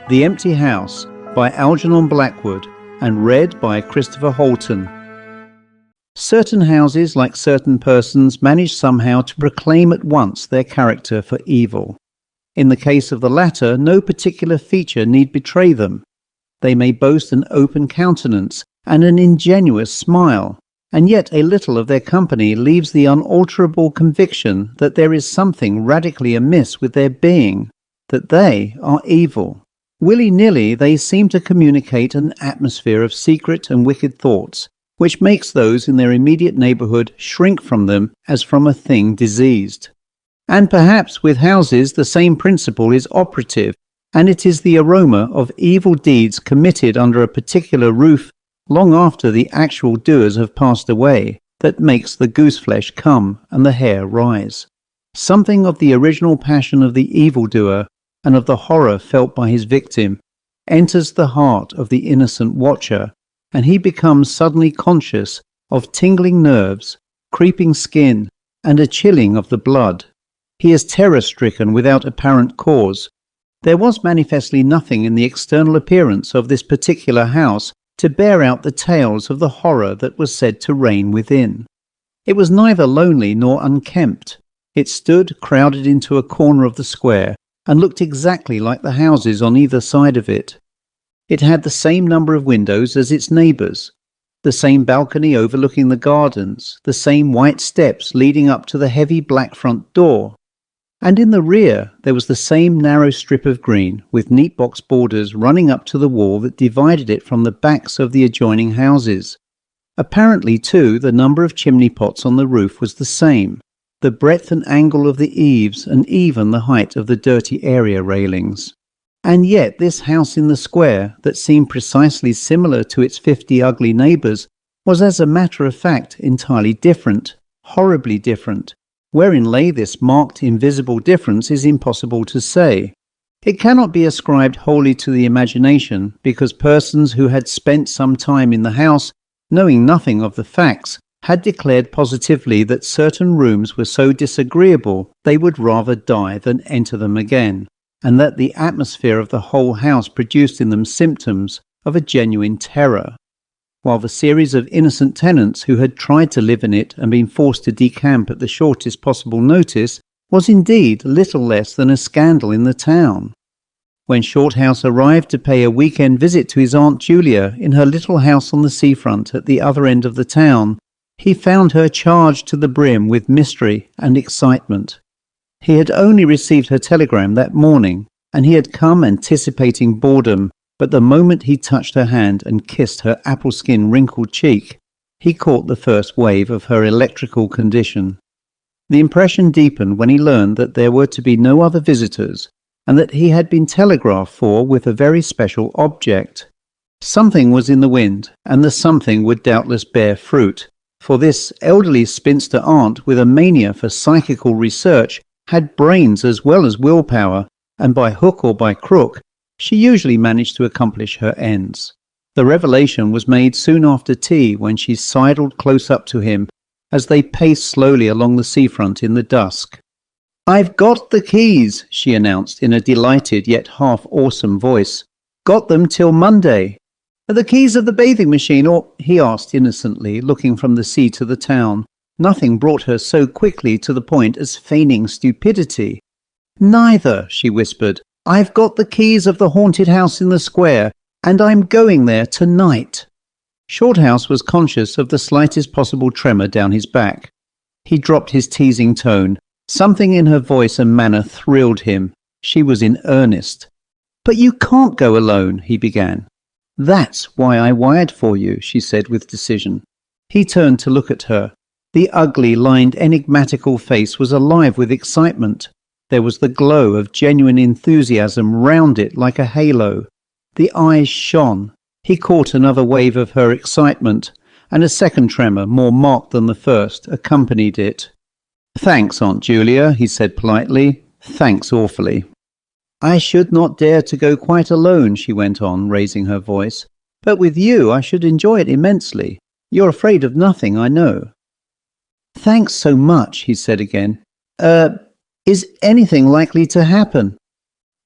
The Empty House by Algernon Blackwood and read by Chris Halton. Certain houses, like certain persons, manage somehow to proclaim at once their character for evil. In the case of the latter, no particular feature need betray them. They may boast an open countenance and an ingenuous smile, and yet a little of their company leaves the unalterable conviction that there is something radically amiss with their being, that they are evil. Willy-nilly, they seem to communicate an atmosphere of secret and wicked thoughts, which makes those in their immediate neighbourhood shrink from them as from a thing diseased. And perhaps with houses the same principle is operative, and it is the aroma of evil deeds committed under a particular roof long after the actual doers have passed away that makes the gooseflesh come and the hair rise. Something of the original passion of the evildoer and of the horror felt by his victim enters the heart of the innocent watcher, and he becomes suddenly conscious of tingling nerves, creeping skin, and a chilling of the blood. He is terror-stricken without apparent cause. There was manifestly nothing in the external appearance of this particular house to bear out the tales of the horror that was said to reign within. It was neither lonely nor unkempt. It stood crowded into a corner of the square, and looked exactly like the houses on either side of it. It had the same number of windows as its neighbours, the same balcony overlooking the gardens, the same white steps leading up to the heavy black front door. And in the rear there was the same narrow strip of green, with neat box borders running up to the wall that divided it from the backs of the adjoining houses. Apparently, too, the number of chimney pots on the roof was the same, the breadth and angle of the eaves, and even the height of the dirty area railings. And yet this house in the square, that seemed precisely similar to its 50 ugly neighbours, was as a matter of fact entirely different, horribly different. Wherein lay this marked invisible difference is impossible to say. It cannot be ascribed wholly to the imagination, because persons who had spent some time in the house, knowing nothing of the facts, had declared positively that certain rooms were so disagreeable they would rather die than enter them again, and that the atmosphere of the whole house produced in them symptoms of a genuine terror, while the series of innocent tenants who had tried to live in it and been forced to decamp at the shortest possible notice was indeed little less than a scandal in the town. When Shorthouse arrived to pay a weekend visit to his Aunt Julia in her little house on the seafront at the other end of the town, he found her charged to the brim with mystery and excitement. He had only received her telegram that morning, and he had come anticipating boredom, but the moment he touched her hand and kissed her apple-skin wrinkled cheek, he caught the first wave of her electrical condition. The impression deepened when he learned that there were to be no other visitors, and that he had been telegraphed for with a very special object. Something was in the wind, and the something would doubtless bear fruit, for this elderly spinster aunt with a mania for psychical research had brains as well as willpower, and by hook or by crook, she usually managed to accomplish her ends. The revelation was made soon after tea, when she sidled close up to him as they paced slowly along the seafront in the dusk. "I've got the keys," she announced in a delighted yet half-awesome voice. "Got them till Monday." "The keys of the bathing machine, or?" he asked innocently, looking from the sea to the town. Nothing brought her so quickly to the point as feigning stupidity. "Neither," she whispered. "I've got the keys of the haunted house in the square, and I'm going there tonight." Shorthouse was conscious of the slightest possible tremor down his back. He dropped his teasing tone. Something in her voice and manner thrilled him. She was in earnest. "But you can't go alone," he began. "That's why I wired for you," she said with decision. He turned to look at her. The ugly, lined, enigmatical face was alive with excitement. There was the glow of genuine enthusiasm round it like a halo. The eyes shone. He caught another wave of her excitement, and a second tremor, more marked than the first, accompanied it. "Thanks, Aunt Julia," he said politely. "Thanks awfully." "I should not dare to go quite alone," she went on, raising her voice. "But with you I should enjoy it immensely. You're afraid of nothing, I know." "Thanks so much," he said again. Is anything likely to happen?"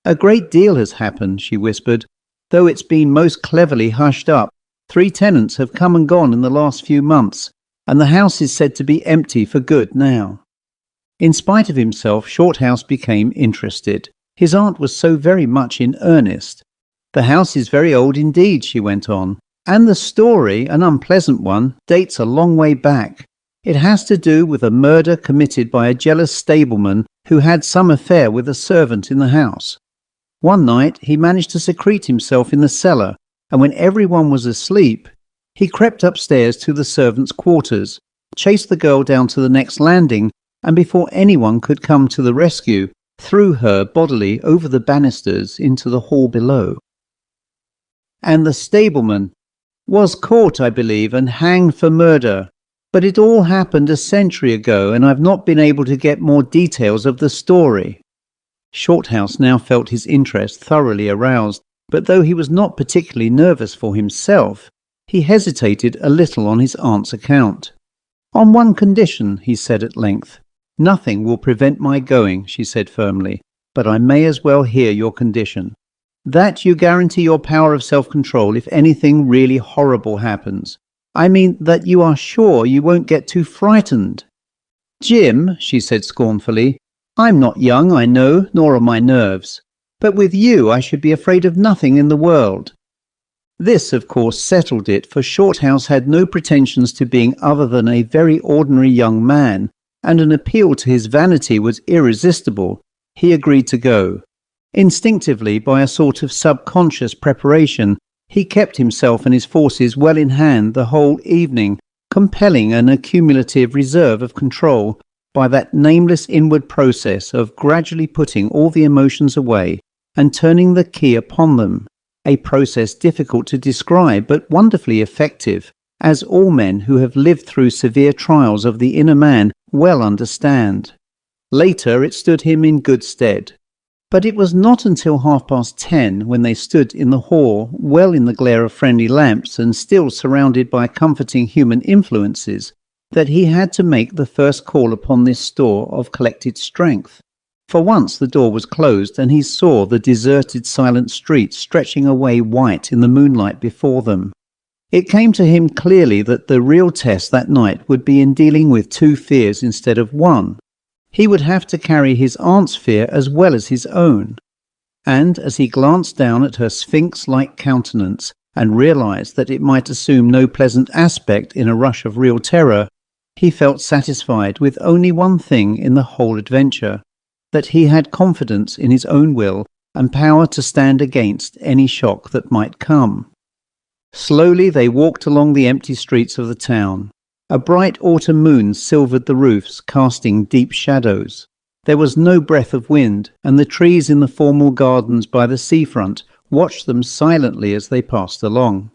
"A great deal has happened," she whispered, "though it's been most cleverly hushed up. 3 tenants have come and gone in the last few months, and the house is said to be empty for good now." In spite of himself, Shorthouse became interested. His aunt was so very much in earnest. "The house is very old indeed," she went on, "and the story, an unpleasant one, dates a long way back. It has to do with a murder committed by a jealous stableman who had some affair with a servant in the house. One night he managed to secrete himself in the cellar, and when everyone was asleep, he crept upstairs to the servants' quarters, chased the girl down to the next landing, and before anyone could come to the rescue, threw her bodily over the banisters into the hall below. And the stableman was caught, I believe, and hanged for murder. But it all happened a century ago, and I've not been able to get more details of the story." Shorthouse now felt his interest thoroughly aroused, but though he was not particularly nervous for himself, he hesitated a little on his aunt's account. "On one condition," he said at length. "Nothing will prevent my going," she said firmly, "but I may as well hear your condition. That you guarantee your power of self-control if anything really horrible happens. I mean that you are sure you won't get too frightened." "Jim," she said scornfully, "I'm not young, I know, nor are my nerves. But with you I should be afraid of nothing in the world." This, of course, settled it, for Shorthouse had no pretensions to being other than a very ordinary young man, and an appeal to his vanity was irresistible. He agreed to go. Instinctively, by a sort of subconscious preparation, he kept himself and his forces well in hand the whole evening, compelling an accumulative reserve of control by that nameless inward process of gradually putting all the emotions away and turning the key upon them, a process difficult to describe but wonderfully effective, as all men who have lived through severe trials of the inner man well understand. Later it stood him in good stead. But it was not until 10:30, when they stood in the hall, well in the glare of friendly lamps and still surrounded by comforting human influences, that he had to make the first call upon this store of collected strength. For once the door was closed, and he saw the deserted silent street stretching away white in the moonlight before them. It came to him clearly that the real test that night would be in dealing with 2 fears instead of 1. He would have to carry his aunt's fear as well as his own. And as he glanced down at her sphinx-like countenance and realized that it might assume no pleasant aspect in a rush of real terror, he felt satisfied with only one thing in the whole adventure, that he had confidence in his own will and power to stand against any shock that might come. Slowly they walked along the empty streets of the town. A bright autumn moon silvered the roofs, casting deep shadows. There was no breath of wind, and the trees in the formal gardens by the seafront watched them silently as they passed along.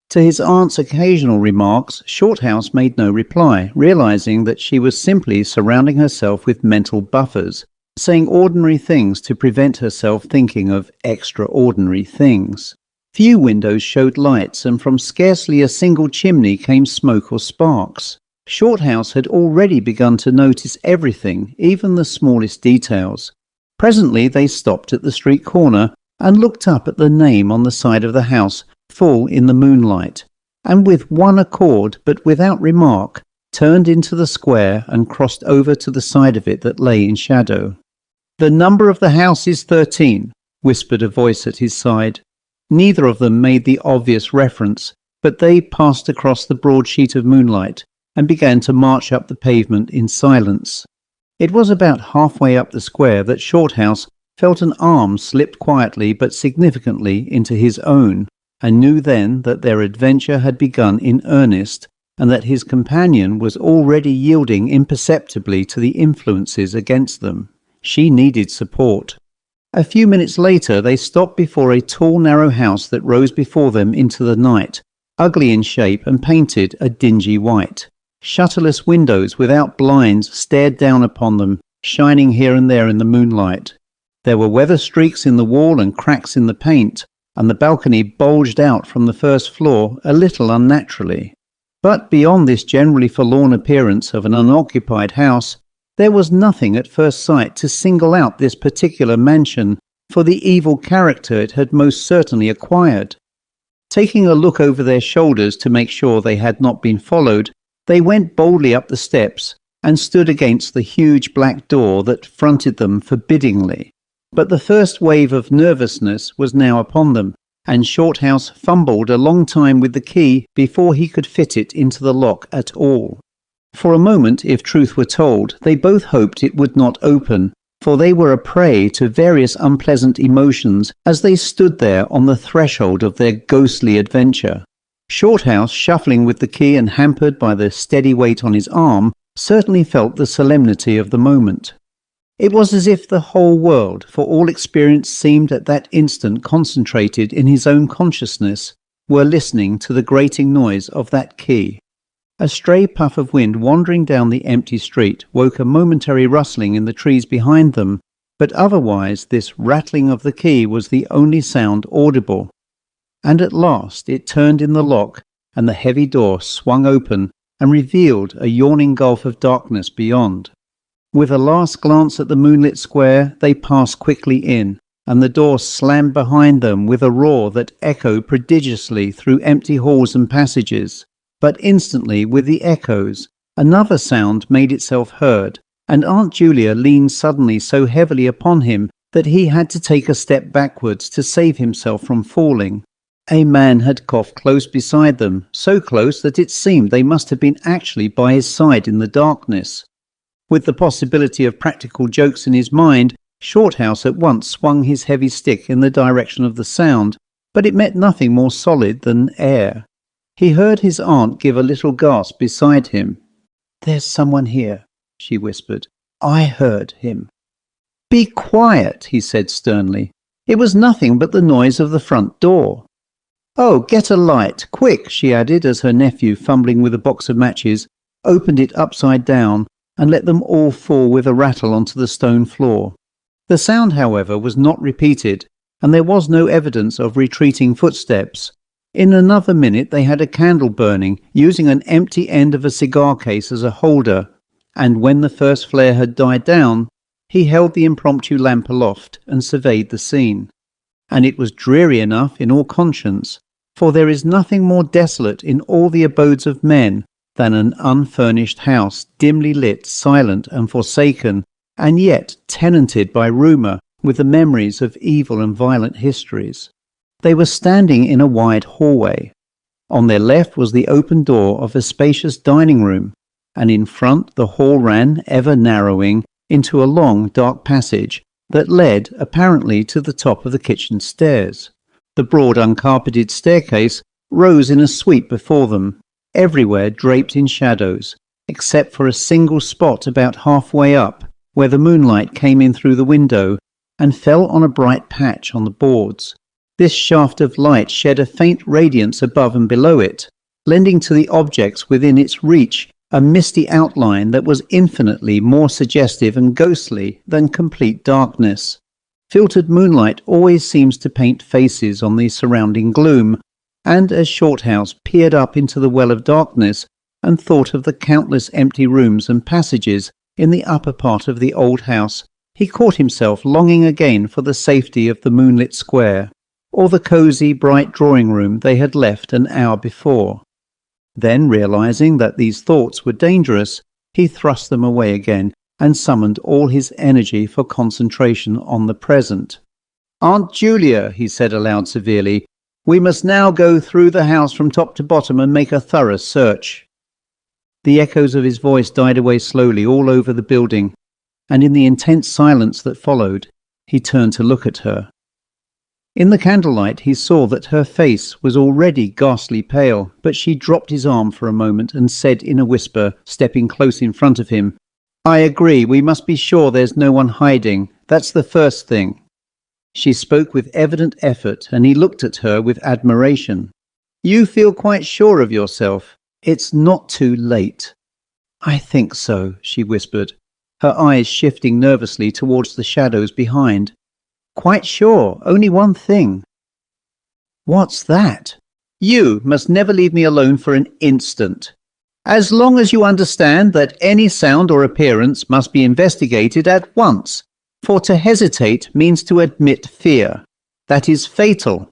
To his aunt's occasional remarks, Shorthouse made no reply, realizing that she was simply surrounding herself with mental buffers, saying ordinary things to prevent herself thinking of extraordinary things. Few windows showed lights, and from scarcely a single chimney came smoke or sparks. Shorthouse had already begun to notice everything, even the smallest details. Presently they stopped at the street corner and looked up at the name on the side of the house, full in the moonlight, and with one accord, but without remark, turned into the square and crossed over to the side of it that lay in shadow. "The number of the house is 13, whispered a voice at his side. Neither of them made the obvious reference, but they passed across the broad sheet of moonlight and began to march up the pavement in silence. It was about halfway up the square that Shorthouse felt an arm slipped quietly but significantly into his own, and knew then that their adventure had begun in earnest, and that his companion was already yielding imperceptibly to the influences against them. She needed support. A few minutes later they stopped before a tall narrow house that rose before them into the night, ugly in shape and painted a dingy white. Shutterless windows without blinds stared down upon them, shining here and there in the moonlight. There were weather streaks in the wall and cracks in the paint, and the balcony bulged out from the first floor a little unnaturally. But beyond this generally forlorn appearance of an unoccupied house, there was nothing at first sight to single out this particular mansion for the evil character it had most certainly acquired. Taking a look over their shoulders to make sure they had not been followed, they went boldly up the steps and stood against the huge black door that fronted them forbiddingly. But the first wave of nervousness was now upon them, and Shorthouse fumbled a long time with the key before he could fit it into the lock at all. For a moment, if truth were told, they both hoped it would not open, for they were a prey to various unpleasant emotions as they stood there on the threshold of their ghostly adventure. Shorthouse, shuffling with the key and hampered by the steady weight on his arm, certainly felt the solemnity of the moment. It was as if the whole world, for all experience, seemed at that instant concentrated in his own consciousness, were listening to the grating noise of that key. A stray puff of wind wandering down the empty street woke a momentary rustling in the trees behind them, but otherwise this rattling of the key was the only sound audible. And at last it turned in the lock, and the heavy door swung open and revealed a yawning gulf of darkness beyond. With a last glance at the moonlit square, they passed quickly in, and the door slammed behind them with a roar that echoed prodigiously through empty halls and passages. But instantly, with the echoes, another sound made itself heard, and Aunt Julia leaned suddenly so heavily upon him that he had to take a step backwards to save himself from falling. A man had coughed close beside them, so close that it seemed they must have been actually by his side in the darkness. With the possibility of practical jokes in his mind, Shorthouse at once swung his heavy stick in the direction of the sound, but it met nothing more solid than air. He heard his aunt give a little gasp beside him. "There's someone here," she whispered. "I heard him." "Be quiet," he said sternly. "It was nothing but the noise of the front door." "Oh, get a light, quick," she added as her nephew, fumbling with a box of matches, opened it upside down and let them all fall with a rattle onto the stone floor. The sound, however, was not repeated, and there was no evidence of retreating footsteps. In another minute they had a candle burning, using an empty end of a cigar case as a holder, and when the first flare had died down, he held the impromptu lamp aloft and surveyed the scene. And it was dreary enough in all conscience, for there is nothing more desolate in all the abodes of men than an unfurnished house, dimly lit, silent and forsaken, and yet tenanted by rumour with the memories of evil and violent histories. They were standing in a wide hallway. On their left was the open door of a spacious dining room, and in front the hall ran, ever narrowing, into a long dark passage that led apparently to the top of the kitchen stairs. The broad uncarpeted staircase rose in a sweep before them, everywhere draped in shadows, except for a single spot about halfway up, where the moonlight came in through the window and fell on a bright patch on the boards. This shaft of light shed a faint radiance above and below it, lending to the objects within its reach a misty outline that was infinitely more suggestive and ghostly than complete darkness. Filtered moonlight always seems to paint faces on the surrounding gloom, and as Shorthouse peered up into the well of darkness and thought of the countless empty rooms and passages in the upper part of the old house, he caught himself longing again for the safety of the moonlit square, or the cosy, bright drawing-room they had left an hour before. Then, realizing that these thoughts were dangerous, he thrust them away again and summoned all his energy for concentration on the present. "Aunt Julia," he said aloud severely, "we must now go through the house from top to bottom and make a thorough search." The echoes of his voice died away slowly all over the building, and in the intense silence that followed, he turned to look at her. In the candlelight he saw that her face was already ghastly pale, but she dropped his arm for a moment and said in a whisper, stepping close in front of him, "I agree, we must be sure there's no one hiding. That's the first thing." She spoke with evident effort, and he looked at her with admiration. "You feel quite sure of yourself? It's not too late." "I think so," she whispered, her eyes shifting nervously towards the shadows behind. "Quite sure, only one thing." "What's that?" "You must never leave me alone for an instant. As long as you understand that any sound or appearance must be investigated at once. For to hesitate means to admit fear. That is fatal.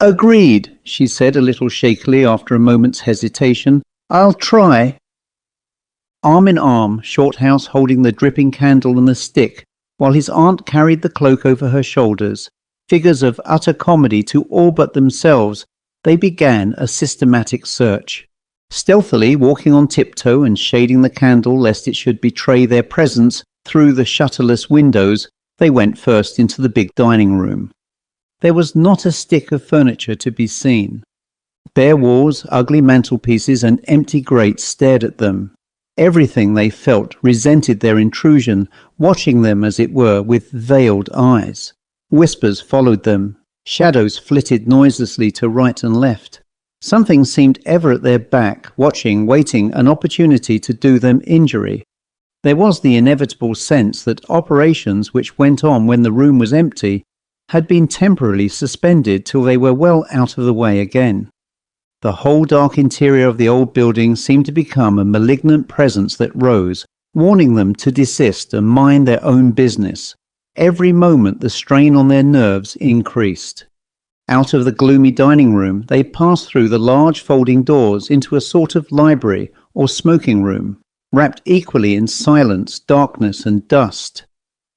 Agreed, she said a little shakily after a moment's hesitation. I'll try. Arm in arm, Shorthouse holding the dripping candle and the stick, while his aunt carried the cloak over her shoulders, figures of utter comedy to all but themselves, they began a systematic search. Stealthily walking on tiptoe and shading the candle lest it should betray their presence through the shutterless windows, they went first into the big dining room. There was not a stick of furniture to be seen. Bare walls, ugly mantelpieces and empty grates stared at them. Everything, they felt, resented their intrusion, watching them, as it were, with veiled eyes. Whispers followed them. Shadows flitted noiselessly to right and left. Something seemed ever at their back, watching, waiting an opportunity to do them injury. There was the inevitable sense that operations which went on when the room was empty had been temporarily suspended till they were well out of the way again. The whole dark interior of the old building seemed to become a malignant presence that rose, warning them to desist and mind their own business. Every moment the strain on their nerves increased. Out of the gloomy dining room they passed through the large folding doors into a sort of library or smoking room, wrapped equally in silence, darkness and dust.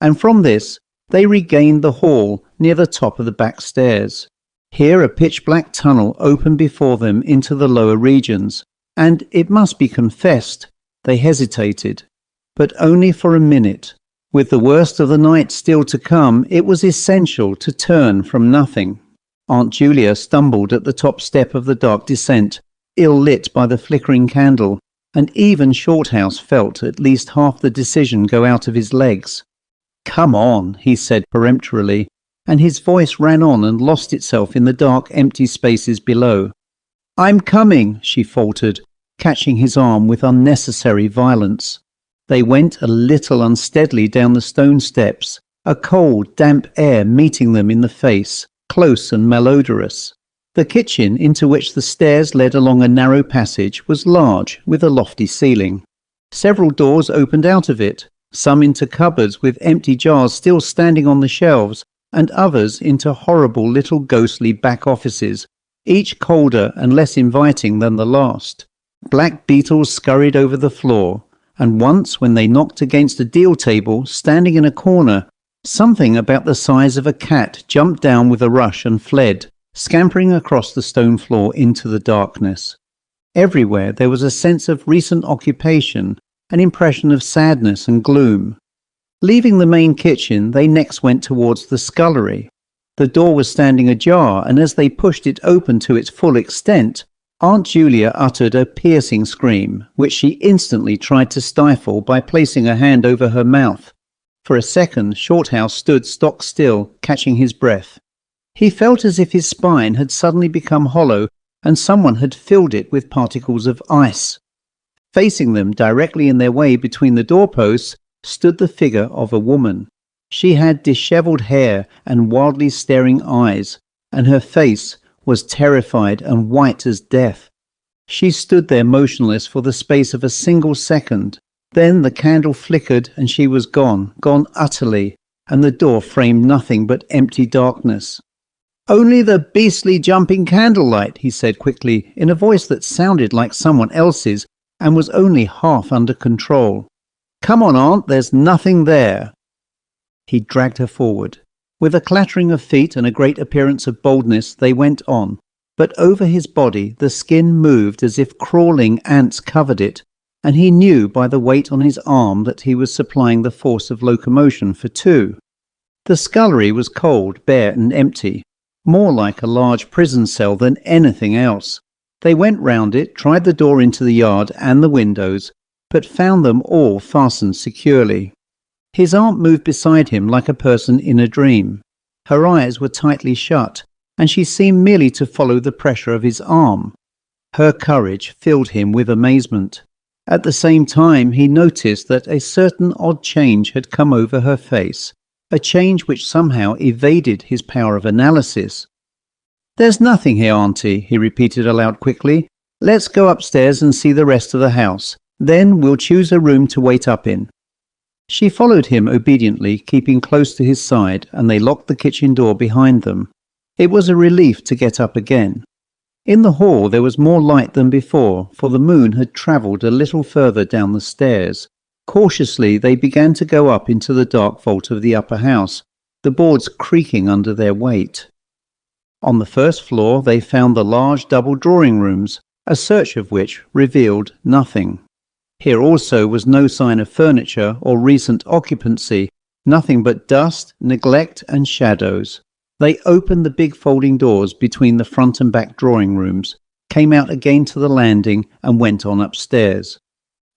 And from this they regained the hall near the top of the back stairs. Here a pitch-black tunnel opened before them into the lower regions, and it must be confessed, they hesitated. But only for a minute. With the worst of the night still to come, it was essential to turn from nothing. Aunt Julia stumbled at the top step of the dark descent, ill-lit by the flickering candle, and even Shorthouse felt at least half the decision go out of his legs. "Come on," he said peremptorily, and his voice ran on and lost itself in the dark, empty spaces below. "I'm coming," she faltered, catching his arm with unnecessary violence. They went a little unsteadily down the stone steps, a cold, damp air meeting them in the face, close and malodorous. The kitchen, into which the stairs led along a narrow passage, was large, with a lofty ceiling. Several doors opened out of it, some into cupboards with empty jars still standing on the shelves, and others into horrible little ghostly back offices, each colder and less inviting than the last. Black beetles scurried over the floor, and once when they knocked against a deal table standing in a corner, something about the size of a cat jumped down with a rush and fled, scampering across the stone floor into the darkness. Everywhere there was a sense of recent occupation, an impression of sadness and gloom. Leaving the main kitchen, they next went towards the scullery. The door was standing ajar, and as they pushed it open to its full extent, Aunt Julia uttered a piercing scream, which she instantly tried to stifle by placing a hand over her mouth. For a second, Shorthouse stood stock still, catching his breath. He felt as if his spine had suddenly become hollow, and someone had filled it with particles of ice. Facing them, directly in their way between the doorposts, stood the figure of a woman. She had dishevelled hair and wildly staring eyes, and her face was terrified and white as death. She stood there motionless for the space of a single second. Then the candle flickered and she was gone utterly, and the door framed nothing but empty darkness. "Only the beastly jumping candlelight," he said quickly, in a voice that sounded like someone else's and was only half under control. "Come on, Aunt, there's nothing there." He dragged her forward. With a clattering of feet and a great appearance of boldness, they went on, but over his body the skin moved as if crawling ants covered it, and he knew by the weight on his arm that he was supplying the force of locomotion for two. The scullery was cold, bare and empty, more like a large prison cell than anything else. They went round it, tried the door into the yard and the windows, but found them all fastened securely. His aunt moved beside him like a person in a dream. Her eyes were tightly shut, and she seemed merely to follow the pressure of his arm. Her courage filled him with amazement. At the same time he noticed that a certain odd change had come over her face, a change which somehow evaded his power of analysis. "There's nothing here, Auntie," he repeated aloud quickly. "Let's go upstairs and see the rest of the house. Then we'll choose a room to wait up in." She followed him obediently, keeping close to his side, and they locked the kitchen door behind them. It was a relief to get up again. In the hall there was more light than before, for the moon had travelled a little further down the stairs. Cautiously they began to go up into the dark vault of the upper house, the boards creaking under their weight. On the first floor they found the large double drawing rooms, a search of which revealed nothing. Here also was no sign of furniture or recent occupancy, nothing but dust, neglect and shadows. They opened the big folding doors between the front and back drawing rooms, came out again to the landing and went on upstairs.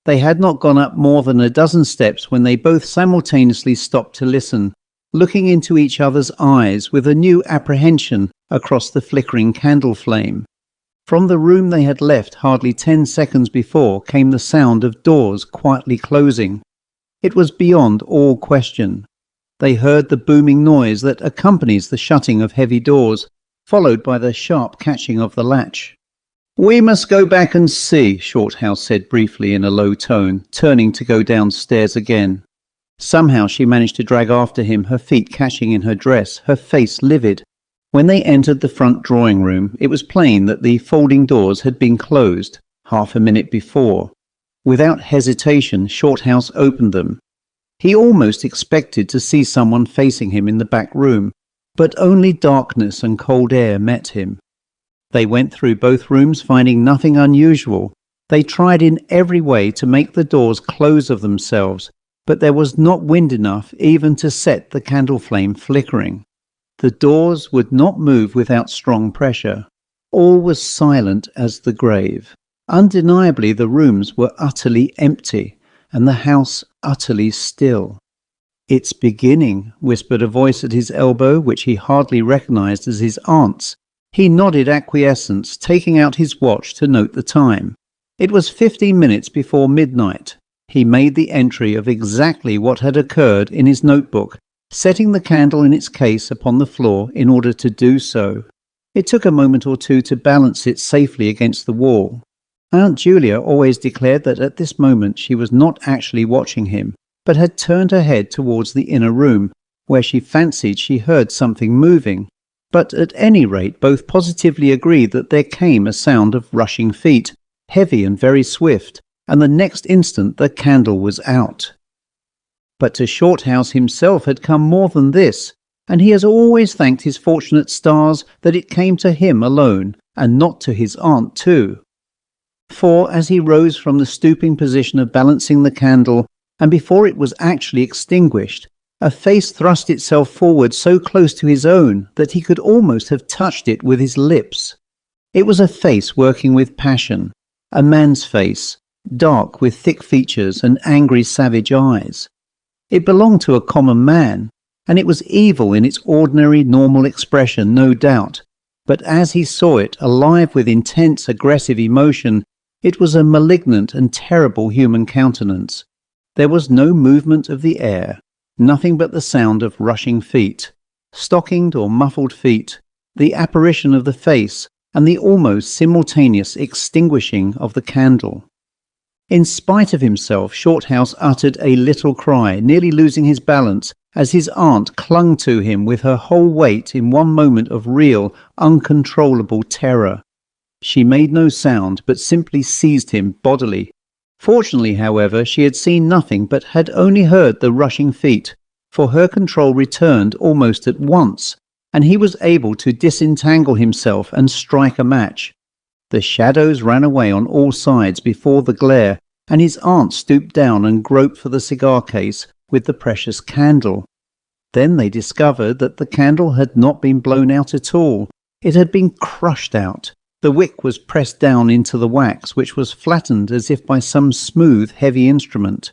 They had not gone up more than a dozen steps when they both simultaneously stopped to listen, looking into each other's eyes with a new apprehension across the flickering candle flame. From the room they had left hardly 10 seconds before came the sound of doors quietly closing. It was beyond all question. They heard the booming noise that accompanies the shutting of heavy doors, followed by the sharp catching of the latch. "We must go back and see," Shorthouse said briefly in a low tone, turning to go downstairs again. Somehow she managed to drag after him, her feet catching in her dress, her face livid. When they entered the front drawing room, it was plain that the folding doors had been closed half a minute before. Without hesitation, Shorthouse opened them. He almost expected to see someone facing him in the back room, but only darkness and cold air met him. They went through both rooms, finding nothing unusual. They tried in every way to make the doors close of themselves, but there was not wind enough even to set the candle flame flickering. The doors would not move without strong pressure. All was silent as the grave. Undeniably the rooms were utterly empty, and the house utterly still. "It's beginning," whispered a voice at his elbow, which he hardly recognized as his aunt's. He nodded acquiescence, taking out his watch to note the time. It was 15 minutes before midnight. He made the entry of exactly what had occurred in his notebook, setting the candle in its case upon the floor in order to do so. It took a moment or two to balance it safely against the wall. Aunt Julia always declared that at this moment she was not actually watching him, but had turned her head towards the inner room, where she fancied she heard something moving. But at any rate both positively agreed that there came a sound of rushing feet, heavy and very swift, and the next instant the candle was out. But to Shorthouse himself had come more than this, and he has always thanked his fortunate stars that it came to him alone, and not to his aunt too. For as he rose from the stooping position of balancing the candle, and before it was actually extinguished, a face thrust itself forward so close to his own that he could almost have touched it with his lips. It was a face working with passion, a man's face, dark with thick features and angry savage eyes. It belonged to a common man, and it was evil in its ordinary normal expression, no doubt, but as he saw it, alive with intense aggressive emotion, it was a malignant and terrible human countenance. There was no movement of the air, nothing but the sound of rushing feet, stockinged or muffled feet, the apparition of the face, and the almost simultaneous extinguishing of the candle. In spite of himself, Shorthouse uttered a little cry, nearly losing his balance, as his aunt clung to him with her whole weight in one moment of real, uncontrollable terror. She made no sound, but simply seized him bodily. Fortunately, however, she had seen nothing, but had only heard the rushing feet, for her control returned almost at once, and he was able to disentangle himself and strike a match. The shadows ran away on all sides before the glare, and his aunt stooped down and groped for the cigar case with the precious candle. Then they discovered that the candle had not been blown out at all. It had been crushed out. The wick was pressed down into the wax, which was flattened as if by some smooth, heavy instrument.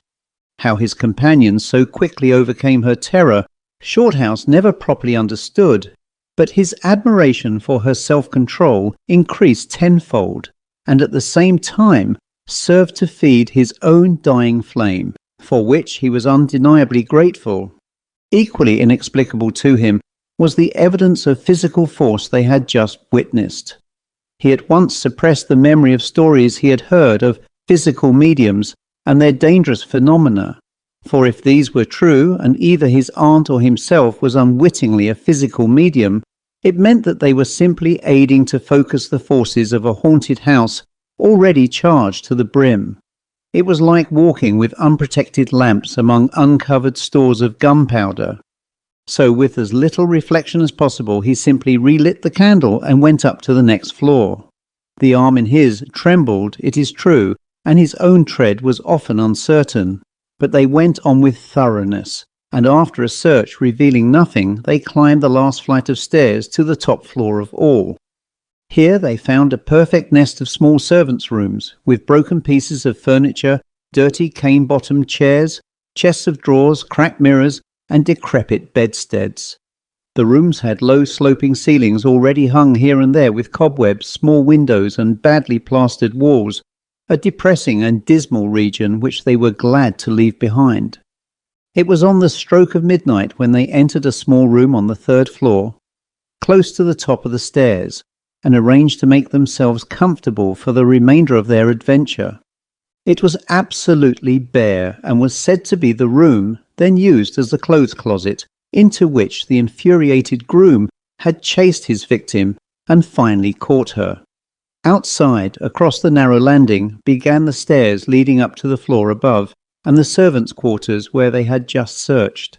How his companion so quickly overcame her terror, Shorthouse never properly understood. But his admiration for her self-control increased tenfold, and at the same time served to feed his own dying flame, for which he was undeniably grateful. Equally inexplicable to him was the evidence of physical force they had just witnessed. He at once suppressed the memory of stories he had heard of physical mediums and their dangerous phenomena. For if these were true, and either his aunt or himself was unwittingly a physical medium, it meant that they were simply aiding to focus the forces of a haunted house already charged to the brim. It was like walking with unprotected lamps among uncovered stores of gunpowder. So with as little reflection as possible, he simply relit the candle and went up to the next floor. The arm in his trembled, it is true, and his own tread was often uncertain, but they went on with thoroughness, and after a search revealing nothing, they climbed the last flight of stairs to the top floor of all. Here they found a perfect nest of small servants' rooms, with broken pieces of furniture, dirty cane-bottomed chairs, chests of drawers, cracked mirrors, and decrepit bedsteads. The rooms had low sloping ceilings already hung here and there with cobwebs, small windows, and badly plastered walls, a depressing and dismal region which they were glad to leave behind. It was on the stroke of midnight when they entered a small room on the third floor, close to the top of the stairs, and arranged to make themselves comfortable for the remainder of their adventure. It was absolutely bare, and was said to be the room then used as the clothes closet, into which the infuriated groom had chased his victim and finally caught her. Outside, across the narrow landing, began the stairs leading up to the floor above, and the servants' quarters where they had just searched.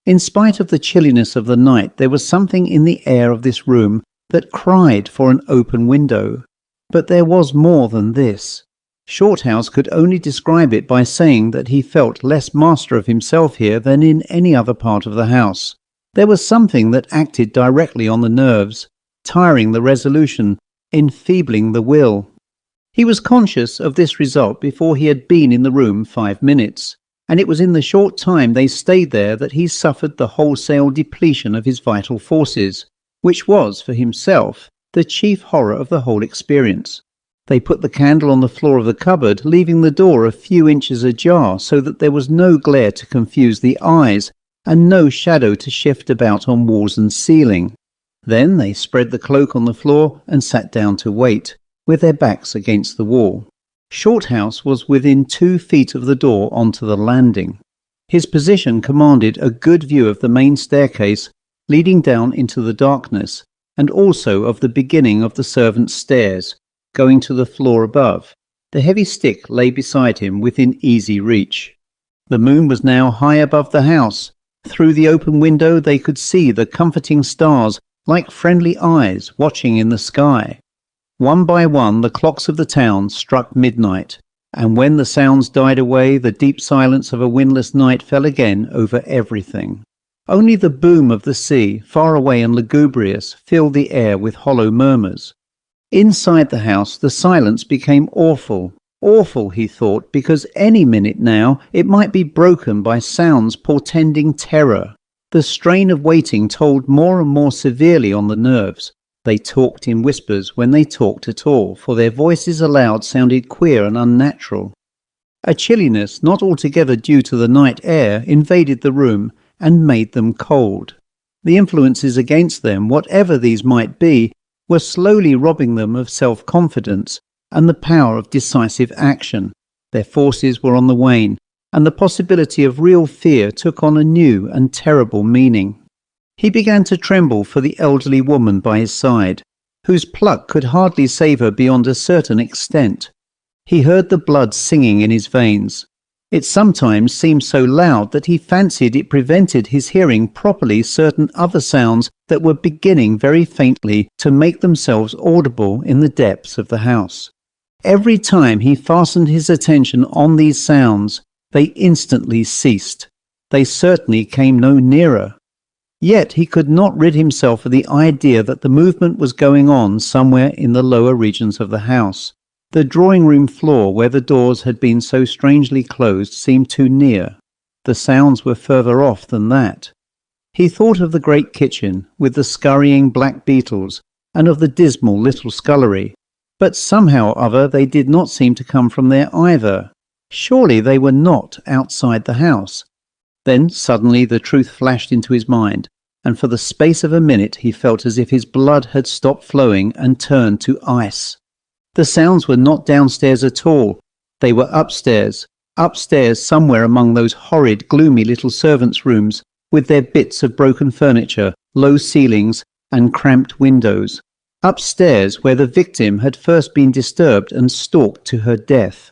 In spite of the chilliness of the night, there was something in the air of this room that cried for an open window. But there was more than this. Shorthouse could only describe it by saying that he felt less master of himself here than in any other part of the house. There was something that acted directly on the nerves, tiring the resolution, enfeebling the will. He was conscious of this result before he had been in the room 5 minutes, and it was in the short time they stayed there that he suffered the wholesale depletion of his vital forces, which was, for himself, the chief horror of the whole experience. They put the candle on the floor of the cupboard, leaving the door a few inches ajar so that there was no glare to confuse the eyes and no shadow to shift about on walls and ceiling. Then they spread the cloak on the floor and sat down to wait, with their backs against the wall. Shorthouse was within 2 feet of the door onto the landing. His position commanded a good view of the main staircase leading down into the darkness, and also of the beginning of the servants' stairs, going to the floor above. The heavy stick lay beside him within easy reach. The moon was now high above the house. Through the open window they could see the comforting stars like friendly eyes watching in the sky. One by one the clocks of the town struck midnight, and when the sounds died away, the deep silence of a windless night fell again over everything. Only the boom of the sea, far away and lugubrious, filled the air with hollow murmurs. Inside the house the silence became awful. Awful, he thought, because any minute now it might be broken by sounds portending terror. The strain of waiting told more and more severely on the nerves. They talked in whispers when they talked at all, for their voices aloud sounded queer and unnatural. A chilliness, not altogether due to the night air, invaded the room and made them cold. The influences against them, whatever these might be, were slowly robbing them of self-confidence and the power of decisive action. Their forces were on the wane, and the possibility of real fear took on a new and terrible meaning. He began to tremble for the elderly woman by his side, whose pluck could hardly save her beyond a certain extent. He heard the blood singing in his veins. It sometimes seemed so loud that he fancied it prevented his hearing properly certain other sounds that were beginning very faintly to make themselves audible in the depths of the house. Every time he fastened his attention on these sounds, they instantly ceased. They certainly came no nearer. Yet he could not rid himself of the idea that the movement was going on somewhere in the lower regions of the house. The drawing-room floor, where the doors had been so strangely closed, seemed too near. The sounds were further off than that. He thought of the great kitchen, with the scurrying black beetles, and of the dismal little scullery. But somehow or other they did not seem to come from there either. Surely they were not outside the house. Then suddenly the truth flashed into his mind, and for the space of a minute he felt as if his blood had stopped flowing and turned to ice. The sounds were not downstairs at all. They were upstairs, upstairs somewhere among those horrid, gloomy little servants' rooms, with their bits of broken furniture, low ceilings, and cramped windows. Upstairs where the victim had first been disturbed and stalked to her death.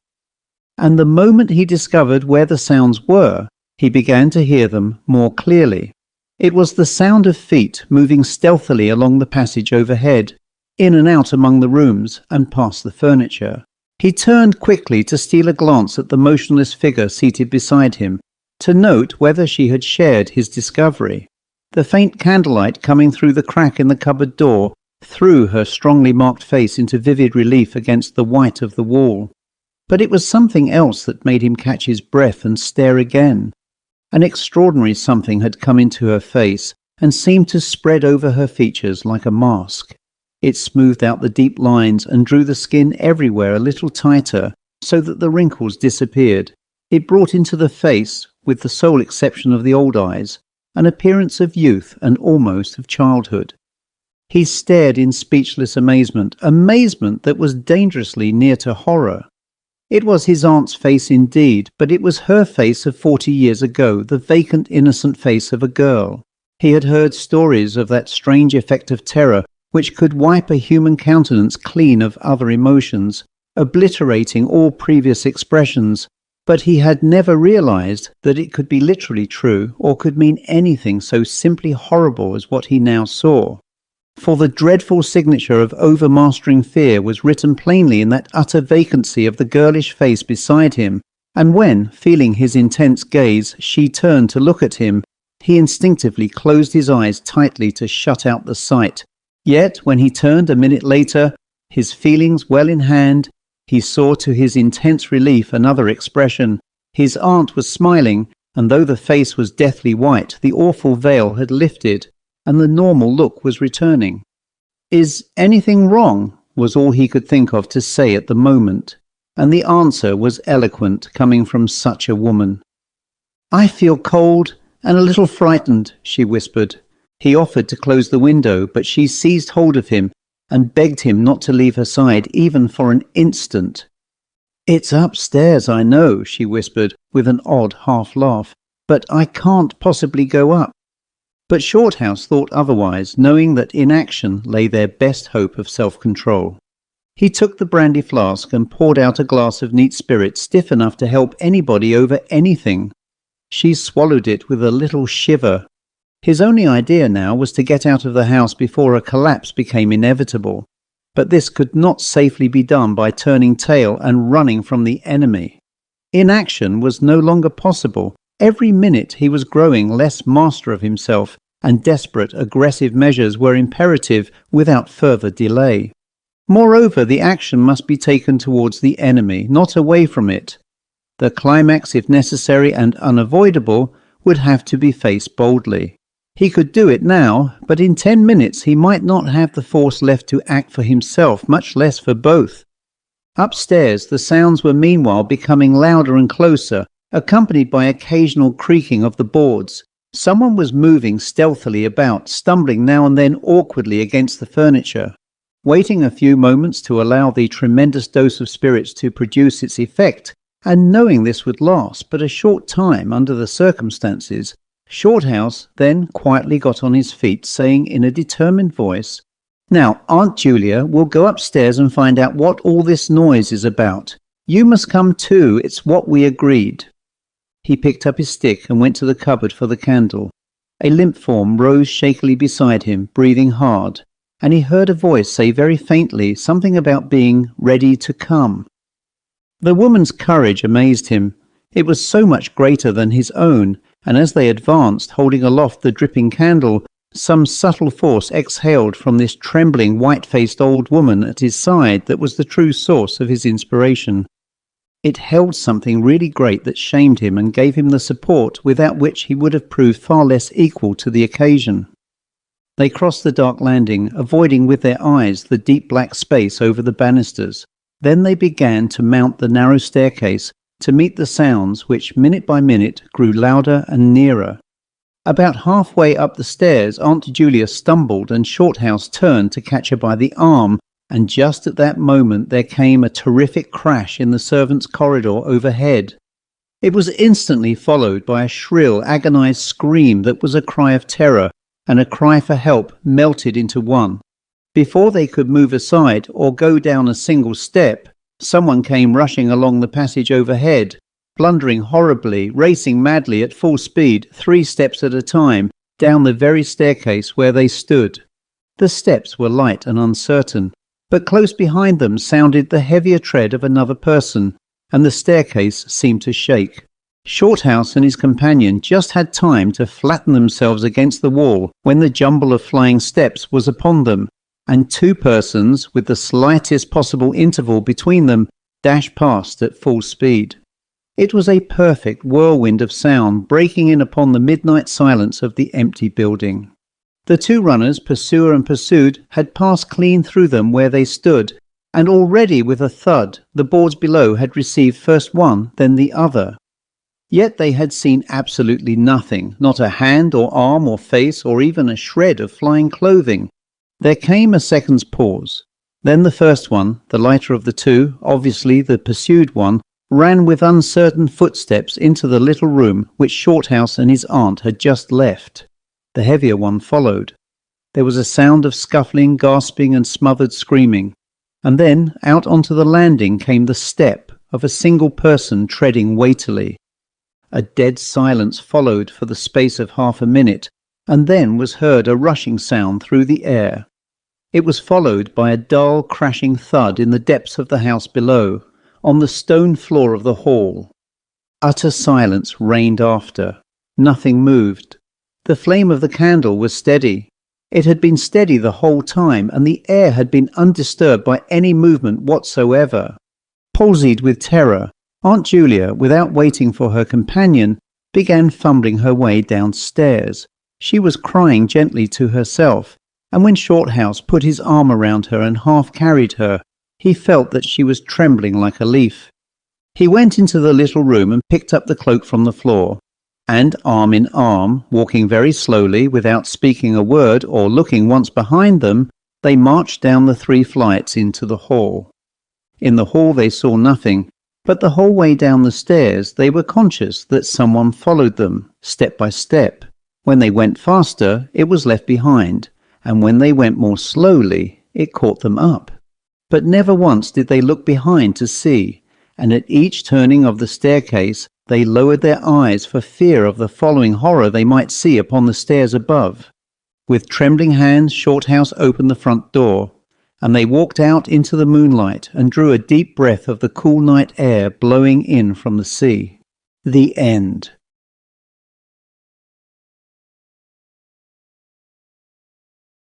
And the moment he discovered where the sounds were, he began to hear them more clearly. It was the sound of feet moving stealthily along the passage overhead, in and out among the rooms and past the furniture. He turned quickly to steal a glance at the motionless figure seated beside him, to note whether she had shared his discovery. The faint candlelight coming through the crack in the cupboard door threw her strongly marked face into vivid relief against the white of the wall. But it was something else that made him catch his breath and stare again. An extraordinary something had come into her face and seemed to spread over her features like a mask. It smoothed out the deep lines and drew the skin everywhere a little tighter, so that the wrinkles disappeared. It brought into the face, with the sole exception of the old eyes, an appearance of youth and almost of childhood. He stared in speechless amazement that was dangerously near to horror. It was his aunt's face indeed, but it was her face of 40 years ago, the vacant, innocent face of a girl. He had heard stories of that strange effect of terror which could wipe a human countenance clean of other emotions, obliterating all previous expressions, but he had never realized that it could be literally true or could mean anything so simply horrible as what he now saw. For the dreadful signature of overmastering fear was written plainly in that utter vacancy of the girlish face beside him, and when, feeling his intense gaze, she turned to look at him, he instinctively closed his eyes tightly to shut out the sight. Yet, when he turned a minute later, his feelings well in hand, he saw to his intense relief another expression. His aunt was smiling, and though the face was deathly white, the awful veil had lifted, and the normal look was returning. "Is anything wrong?" was all he could think of to say at the moment, and the answer was eloquent, coming from such a woman. "I feel cold and a little frightened," she whispered. He offered to close the window, but she seized hold of him and begged him not to leave her side even for an instant. "It's upstairs, I know," she whispered with an odd half-laugh, "but I can't possibly go up." But Shorthouse thought otherwise, knowing that in action lay their best hope of self-control. He took the brandy flask and poured out a glass of neat spirit stiff enough to help anybody over anything. She swallowed it with a little shiver. His only idea now was to get out of the house before a collapse became inevitable, but this could not safely be done by turning tail and running from the enemy. Inaction was no longer possible. Every minute he was growing less master of himself, and desperate, aggressive measures were imperative without further delay. Moreover, the action must be taken towards the enemy, not away from it. The climax, if necessary and unavoidable, would have to be faced boldly. He could do it now, but in 10 minutes he might not have the force left to act for himself, much less for both. Upstairs, the sounds were meanwhile becoming louder and closer, accompanied by occasional creaking of the boards. Someone was moving stealthily about, stumbling now and then awkwardly against the furniture. Waiting a few moments to allow the tremendous dose of spirits to produce its effect, and knowing this would last but a short time under the circumstances, Shorthouse then quietly got on his feet, saying in a determined voice, "Now, Aunt Julia, we'll go upstairs and find out what all this noise is about. You must come too, it's what we agreed." He picked up his stick and went to the cupboard for the candle. A limp form rose shakily beside him, breathing hard, and he heard a voice say very faintly something about being ready to come. The woman's courage amazed him. It was so much greater than his own, and as they advanced, holding aloft the dripping candle, some subtle force exhaled from this trembling, white-faced old woman at his side that was the true source of his inspiration. It held something really great that shamed him and gave him the support without which he would have proved far less equal to the occasion. They crossed the dark landing, avoiding with their eyes the deep black space over the banisters. Then they began to mount the narrow staircase to meet the sounds which, minute by minute, grew louder and nearer. About halfway up the stairs, Aunt Julia stumbled and Shorthouse turned to catch her by the arm, and just at that moment there came a terrific crash in the servants' corridor overhead. It was instantly followed by a shrill, agonized scream that was a cry of terror, and a cry for help melted into one. Before they could move aside or go down a single step, someone came rushing along the passage overhead, blundering horribly, racing madly at full speed, 3 steps at a time, down the very staircase where they stood. The steps were light and uncertain, but close behind them sounded the heavier tread of another person, and the staircase seemed to shake. Shorthouse and his companion just had time to flatten themselves against the wall when the jumble of flying steps was upon them, and 2 persons, with the slightest possible interval between them, dashed past at full speed. It was a perfect whirlwind of sound breaking in upon the midnight silence of the empty building. The 2 runners, pursuer and pursued, had passed clean through them where they stood, and already with a thud the boards below had received first one, then the other. Yet they had seen absolutely nothing, not a hand or arm or face or even a shred of flying clothing. There came a second's pause. Then the first one, the lighter of the 2, obviously the pursued one, ran with uncertain footsteps into the little room which Shorthouse and his aunt had just left. The heavier one followed. There was a sound of scuffling, gasping and smothered screaming, and then out onto the landing came the step of a single person treading weightily. A dead silence followed for the space of half a minute, and then was heard a rushing sound through the air. It was followed by a dull, crashing thud in the depths of the house below, on the stone floor of the hall. Utter silence reigned after. Nothing moved. The flame of the candle was steady. It had been steady the whole time, and the air had been undisturbed by any movement whatsoever. Palsied with terror, Aunt Julia, without waiting for her companion, began fumbling her way downstairs. She was crying gently to herself, and when Shorthouse put his arm around her and half carried her, he felt that she was trembling like a leaf. He went into the little room and picked up the cloak from the floor, and arm in arm, walking very slowly without speaking a word or looking once behind them, they marched down the 3 flights into the hall. In the hall they saw nothing, but the whole way down the stairs they were conscious that someone followed them, step by step. When they went faster, it was left behind, and when they went more slowly, it caught them up. But never once did they look behind to see, and at each turning of the staircase they lowered their eyes for fear of the following horror they might see upon the stairs above. With trembling hands Shorthouse opened the front door, and they walked out into the moonlight and drew a deep breath of the cool night air blowing in from the sea. The end.